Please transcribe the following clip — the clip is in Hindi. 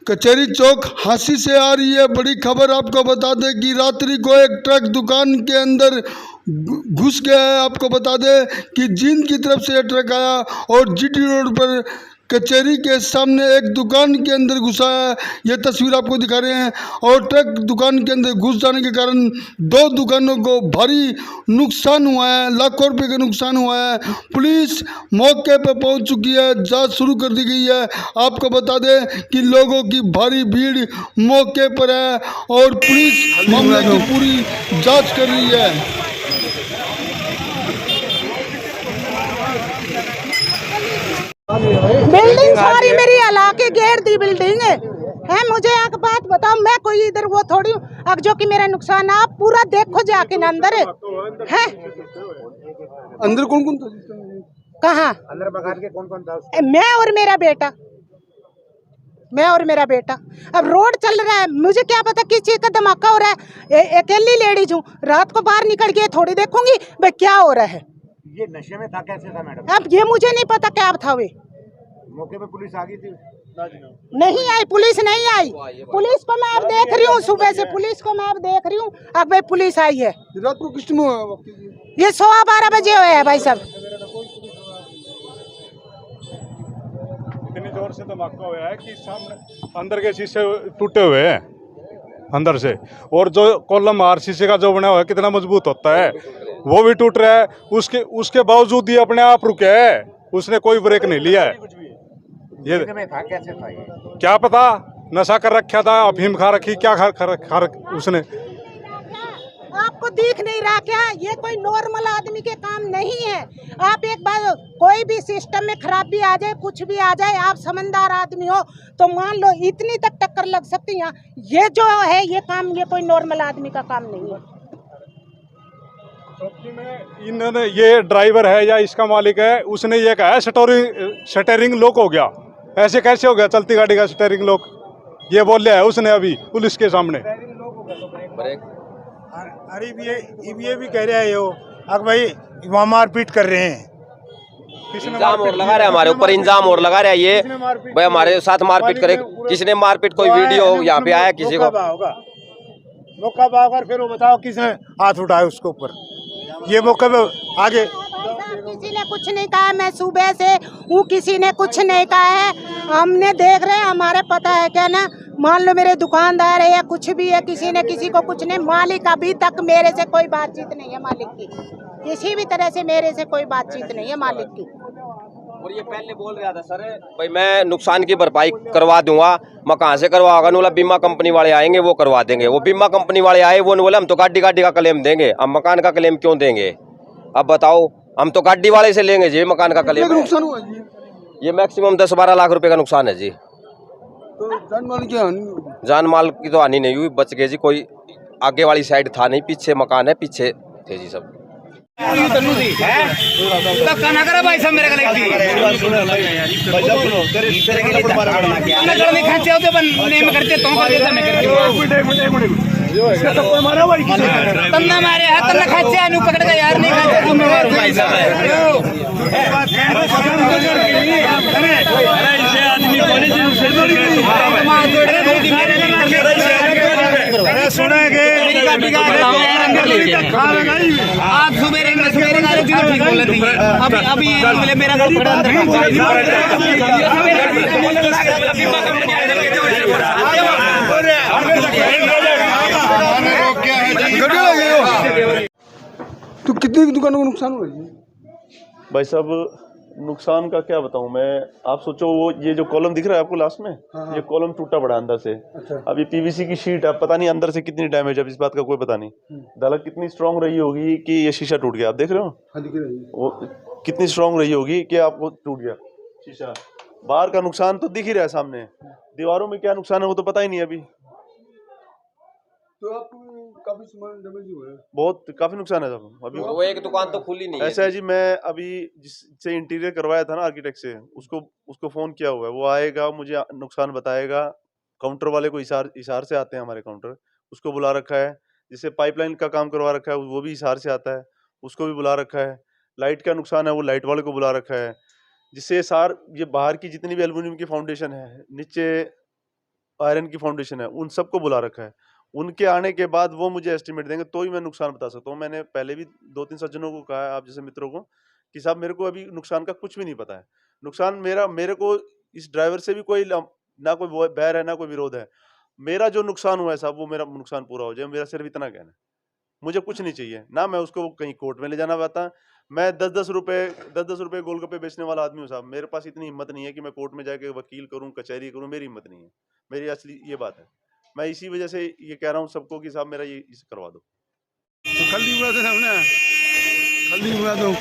कचहरी चौक हांसी से आ रही है बड़ी खबर। आपको बता दें कि रात्रि को एक ट्रक दुकान के अंदर घुस गया है। आपको बता दें कि जींद की तरफ से यह ट्रक आया और जीटी रोड पर कचहरी के सामने एक दुकान के अंदर घुसा है। यह तस्वीर आपको दिखा रहे हैं। और ट्रक दुकान के अंदर घुस जाने के कारण दो दुकानों को भारी नुकसान हुआ है, लाखों रुपए का नुकसान हुआ है। पुलिस मौके पर पहुंच चुकी है, जांच शुरू कर दी गई है। आपको बता दें कि लोगों की भारी भीड़ मौके पर है और पुलिस मामले की पूरी जांच कर रही है। बिल्डिंग सारी मेरी हला के घेर दी बिल्डिंग है। मुझे एक बात बताओ, मैं कोई इधर वो थोड़ी हूँ अब जो कि मेरा नुकसान आप पूरा देखो जाके ना अंदर है। अंदर कौन कौन था? कहाँ अंदर मकान के कौन कौन था? मैं और मेरा बेटा। अब रोड चल रहा है, मुझे क्या पता किस चीज का धमाका हो रहा है। अकेली लेडीज हूँ, रात को बाहर निकल के थोड़ी देखूंगी भाई क्या हो रहा है। ये नशे में था, कैसे था मैडम? अब ये मुझे नहीं पता क्या था। वे मौके पे पुलिस आ गई थी? नहीं आई, पुलिस नहीं आई। पुलिस को मैं अब देख रही हूँ, सुबह से पुलिस को मैं अब देख रही हूँ। अब भाई पुलिस आई है। रात को किस टाइम हुआ? ये 12:15 बजे हुए हैं भाई साहब। इतनी जोर से धमाका हुआ है कि सामने अंदर के शीशे टूटे हुए हैं अंदर से। और जो कॉलम आर शीशे का जो बना हुआ है कितना मजबूत होता है वो भी टूट रहा है। उसके बावजूद ये अपने आप रुके है, उसने कोई ब्रेक नहीं लिया है। ये था, कैसे था ये? क्या पता, नशा कर रखा था, अफीम खा रखी, क्या खा उसने। आपको दिख नहीं रहा क्या? ये कोई नॉर्मल आदमी के काम नहीं है। आप एक बार कोई भी सिस्टम में खराबी आ जाए, कुछ भी आ जाए, आप समझदार आदमी हो तो मान लो इतनी तक टक्कर लग सकती है। ये जो है ये काम, ये कोई नॉर्मल आदमी का काम नहीं है। इन्होंने, ये ड्राइवर है या इसका मालिक है, उसने ये कहा स्टीयरिंग लॉक हो गया। ऐसे कैसे हो गया चलती गाड़ी का स्टीयरिंग लॉक? ये बोल लिया है उसने अभी पुलिस के सामने। अरे ये भी कह रहा है यो अब भाई वहाँ मारपीट कर रहे हैं। इंजाम और लगा रहा है हमारे ऊपर, इंजाम और लगा रहा है ये भाई हमारे साथ मारपीट करे। किसने मारपीट, कोई वीडियो यहाँ पे आया किसी को? मौका पाकर फिर वो बताओ किसने हाथ उठाया उसके ऊपर। ये मौके पे आगे किसी ने कुछ नहीं कहा। मैं सुबह से हूँ, किसी ने कुछ नहीं कहा है। हमने देख रहे हैं, हमारे पता है क्या ना, मान लो मेरे दुकानदार है या कुछ भी है, किसी ने किसी को कुछ नहीं। मालिक अभी तक मेरे से कोई बातचीत नहीं है, मालिक की किसी भी तरह से मेरे से कोई बातचीत नहीं है मालिक की। और ये पहले बोल रहा था सर भाई मैं नुकसान की भरपाई करवा दूंगा। मैं कहाँ से करवाऊंगा? बोला बीमा कंपनी वाले आएंगे वो करवा देंगे। वो बीमा कंपनी वाले आए, वो बोले हम तो गाड़ी का क्लेम देंगे, अब मकान का क्लेम क्यों देंगे? अब बताओ, हम तो गाड़ी वाले से लेंगे जी मकान का क्लेम। नुकसान हुआ जी? ये मैक्सिमम 10-12 लाख रुपए का नुकसान है जी। तो जान माल की हानि? जान माल की तो हानि नहीं हुई, बच गए जी। कोई आगे वाली साइड था नहीं, पीछे मकान है, पीछे थे जी सब। भाई साहब मेरे तन्ना मारे हाथ तन्ना खाचे अनु पकड़ के यार नहीं खाचे जिम्मेवार भाई साहब सुनेंगे आज सवेरे ठीक बोले थे। अभी बोले मेरा घर खड़ा तो कितनी दुकानों को नुकसान हुआ जी? भाई साहब नुकसान का क्या बताऊं मैं। आप सोचो वो ये जो कॉलम दिख रहा है आपको लास्ट में, ये कॉलम टूटा पड़ा अंदर से। अच्छा। अब ये पीवीसी की शीट है, पता नहीं अंदर से कितनी डैमेज है, इस बात का कोई पता नहीं। धड़क कितनी स्ट्रांग रही होगी कि ये शीशा टूट गया। आप देख रहे हो? हाँ, दिख रही है। वो कितनी स्ट्रांग रही होगी कि आपको टूट गया शीशा। बाहर का नुकसान तो दिख ही रहा है सामने, दीवारों में क्या नुकसान है वो तो पता ही नहीं अभी। तो आपको काफी सामान डैमेज हुआ है? बहुत काफी नुकसान है साहब अभी। वो एक दुकान तो खुली नहीं है। ऐसा है जी, मैं अभी जिससे इंटीरियर करवाया था ना आर्किटेक्ट से, उसको फोन किया हुआ है, वो आएगा मुझे नुकसान बताएगा। काउंटर वाले को हिसार से आते हैं हमारे काउंटर, उसको बुला रखा है। जिससे पाइपलाइन का काम करवा रखा है वो भी हिसार से आता है, उसको भी बुला रखा है। लाइट का नुकसान है वो लाइट वाले को बुला रखा है। जिससे ये बाहर की जितनी भी एल्युमिनियम की फाउंडेशन है नीचे आयरन की फाउंडेशन है, उन सबको बुला रखा है। उनके आने के बाद वो मुझे एस्टिमेट देंगे तो ही मैं नुकसान बता सकता हूँ। मैंने पहले भी 2-3 सज्जनों को कहा है, आप जैसे मित्रों को, कि साहब मेरे को अभी नुकसान का कुछ भी नहीं पता है। नुकसान मेरे को इस ड्राइवर से भी कोई ना कोई बैर है, ना कोई विरोध है। मेरा जो नुकसान हुआ है साहब, वो मेरा नुकसान पूरा हो जाए, मेरा सिर्फ इतना कहना है। मुझे कुछ नहीं चाहिए, ना मैं उसको कहीं कोर्ट में ले जाना चाहता। मैं 10-10 रुपए गोलगप्पे बेचने वाला आदमी हूँ साहब। मेरे पास इतनी हिम्मत नहीं है कि मैं कोर्ट में जाके वकील करूँ, कचहरी करूँ, मेरी हिम्मत नहीं है। मेरी असली ये बात है। मैं इसी वजह से ये कह रहा हूँ सबको कि साहब मेरा ये इसे करवा दो। तो खाली हुआ था ना, खाली हुआ तो